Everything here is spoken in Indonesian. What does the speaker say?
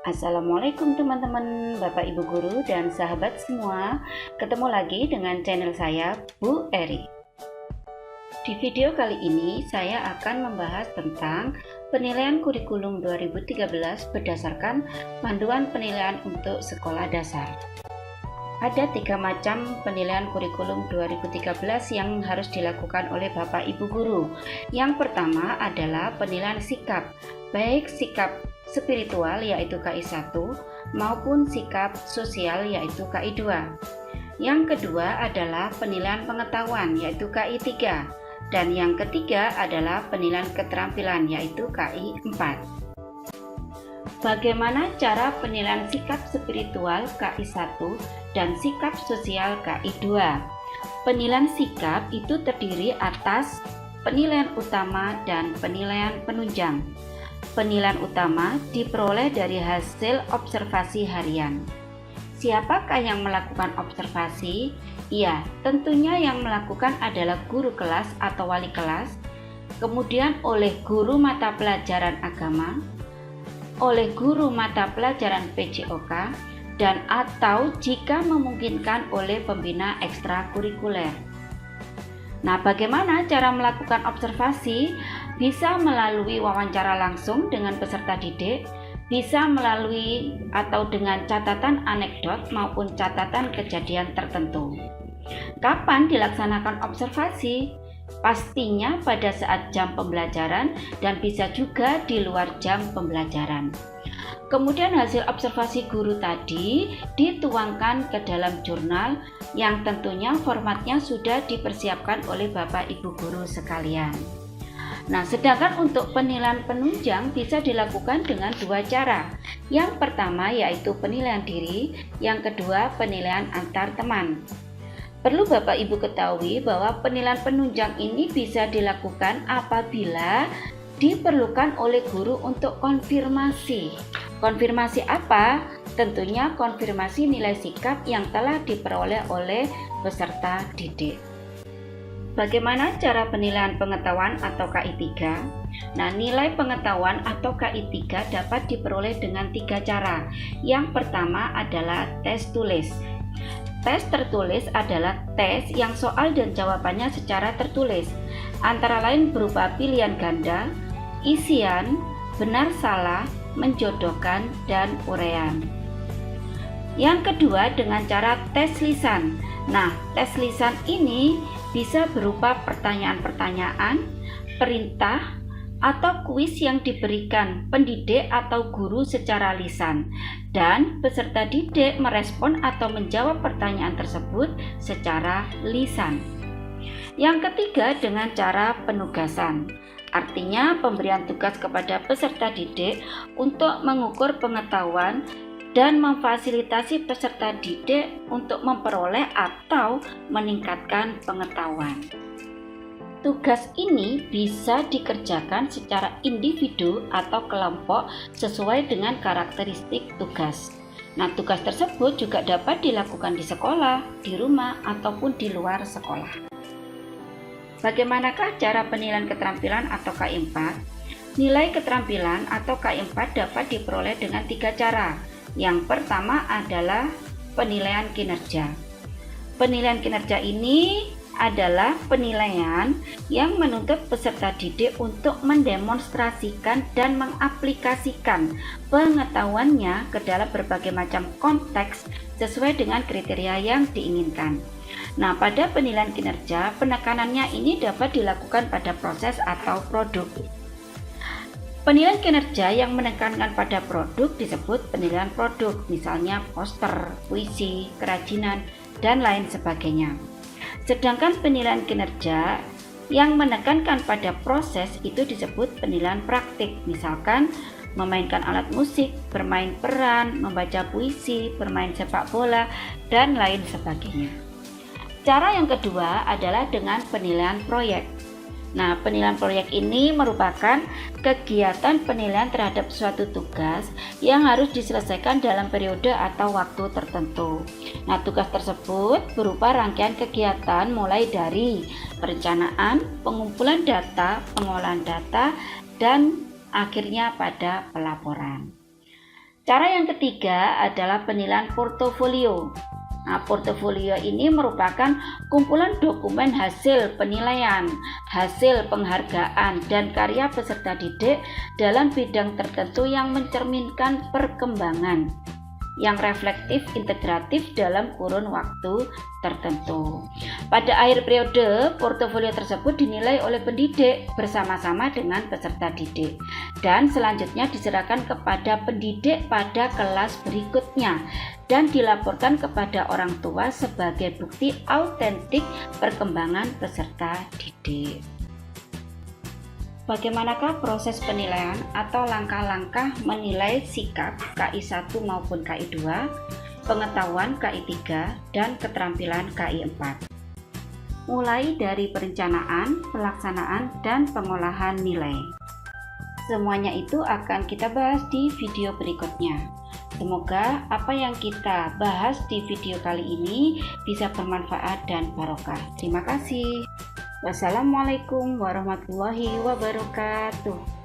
Assalamualaikum teman-teman, Bapak Ibu Guru dan sahabat semua. Ketemu lagi dengan channel saya, Bu Eri. Di video kali ini saya akan membahas tentang penilaian kurikulum 2013 berdasarkan panduan penilaian untuk sekolah dasar. Ada 3 macam penilaian kurikulum 2013 yang harus dilakukan oleh Bapak Ibu Guru. Yang pertama adalah penilaian sikap, baik sikap spiritual yaitu KI1 maupun sikap sosial yaitu KI2. Yang kedua adalah penilaian pengetahuan yaitu KI3 dan yang ketiga adalah penilaian keterampilan yaitu KI4. Bagaimana cara penilaian sikap spiritual KI1 dan sikap sosial KI2? Penilaian sikap itu terdiri atas penilaian utama dan penilaian penunjang. Penilaian utama diperoleh dari hasil observasi harian. Siapakah yang melakukan observasi? Ya, tentunya yang melakukan adalah guru kelas atau wali kelas, kemudian oleh guru mata pelajaran agama, oleh guru mata pelajaran PJOK, dan atau jika memungkinkan oleh pembina ekstrakurikuler. Nah, bagaimana cara melakukan observasi? Bisa melalui wawancara langsung dengan peserta didik, bisa melalui atau dengan catatan anekdot maupun catatan kejadian tertentu. Kapan dilaksanakan observasi? Pastinya pada saat jam pembelajaran dan bisa juga di luar jam pembelajaran. Kemudian hasil observasi guru tadi dituangkan ke dalam jurnal yang tentunya formatnya sudah dipersiapkan oleh Bapak Ibu Guru sekalian. Nah, sedangkan untuk penilaian penunjang bisa dilakukan dengan 2 cara. Yang pertama yaitu penilaian diri, yang kedua penilaian antar teman. Perlu Bapak Ibu ketahui bahwa penilaian penunjang ini bisa dilakukan apabila diperlukan oleh guru untuk konfirmasi. Konfirmasi apa? Tentunya konfirmasi nilai sikap yang telah diperoleh oleh peserta didik. Bagaimana cara penilaian pengetahuan atau KI3? Nah, nilai pengetahuan atau KI3 dapat diperoleh dengan 3 cara. Yang pertama adalah tes tulis. Tes tertulis adalah tes yang soal dan jawabannya secara tertulis, antara lain berupa pilihan ganda, isian, benar salah, menjodohkan, dan uraian. Yang kedua dengan cara tes lisan. Nah, tes lisan ini bisa berupa pertanyaan-pertanyaan, perintah, atau kuis yang diberikan pendidik atau guru secara lisan dan peserta didik merespon atau menjawab pertanyaan tersebut secara lisan. Yang ketiga dengan cara penugasan. Artinya pemberian tugas kepada peserta didik untuk mengukur pengetahuan dan memfasilitasi peserta didik untuk memperoleh atau meningkatkan pengetahuan. Tugas ini bisa dikerjakan secara individu atau kelompok sesuai dengan karakteristik tugas. Nah, tugas tersebut juga dapat dilakukan di sekolah, di rumah, ataupun di luar sekolah. Bagaimanakah cara penilaian keterampilan atau KI4? Nilai keterampilan atau KI4 dapat diperoleh dengan 3 cara. Yang pertama adalah penilaian kinerja. Penilaian kinerja ini adalah penilaian yang menuntut peserta didik untuk mendemonstrasikan dan mengaplikasikan pengetahuannya ke dalam berbagai macam konteks sesuai dengan kriteria yang diinginkan. Nah, pada penilaian kinerja, penekanannya ini dapat dilakukan pada proses atau produk. Penilaian kinerja yang menekankan pada produk disebut penilaian produk, misalnya poster, puisi, kerajinan, dan lain sebagainya. Sedangkan penilaian kinerja yang menekankan pada proses itu disebut penilaian praktik, misalkan memainkan alat musik, bermain peran, membaca puisi, bermain sepak bola, dan lain sebagainya. Cara yang kedua adalah dengan penilaian proyek. Nah, penilaian proyek ini merupakan kegiatan penilaian terhadap suatu tugas yang harus diselesaikan dalam periode atau waktu tertentu. Nah, tugas tersebut berupa rangkaian kegiatan mulai dari perencanaan, pengumpulan data, pengolahan data, dan akhirnya pada pelaporan. Cara yang ketiga adalah penilaian portofolio. Nah, portofolio ini merupakan kumpulan dokumen hasil penilaian, hasil penghargaan, dan karya peserta didik dalam bidang tertentu yang mencerminkan perkembangan yang reflektif integratif dalam kurun waktu tertentu. Pada akhir periode, portofolio tersebut dinilai oleh pendidik bersama-sama dengan peserta didik dan selanjutnya diserahkan kepada pendidik pada kelas berikutnya dan dilaporkan kepada orang tua sebagai bukti autentik perkembangan peserta didik. Bagaimanakah proses penilaian atau langkah-langkah menilai sikap KI 1 maupun KI 2, pengetahuan KI 3, dan keterampilan KI 4? Mulai dari perencanaan, pelaksanaan, dan pengolahan nilai. Semuanya itu akan kita bahas di video berikutnya. Semoga apa yang kita bahas di video kali ini bisa bermanfaat dan barokah. Terima kasih. Wassalamualaikum warahmatullahi wabarakatuh.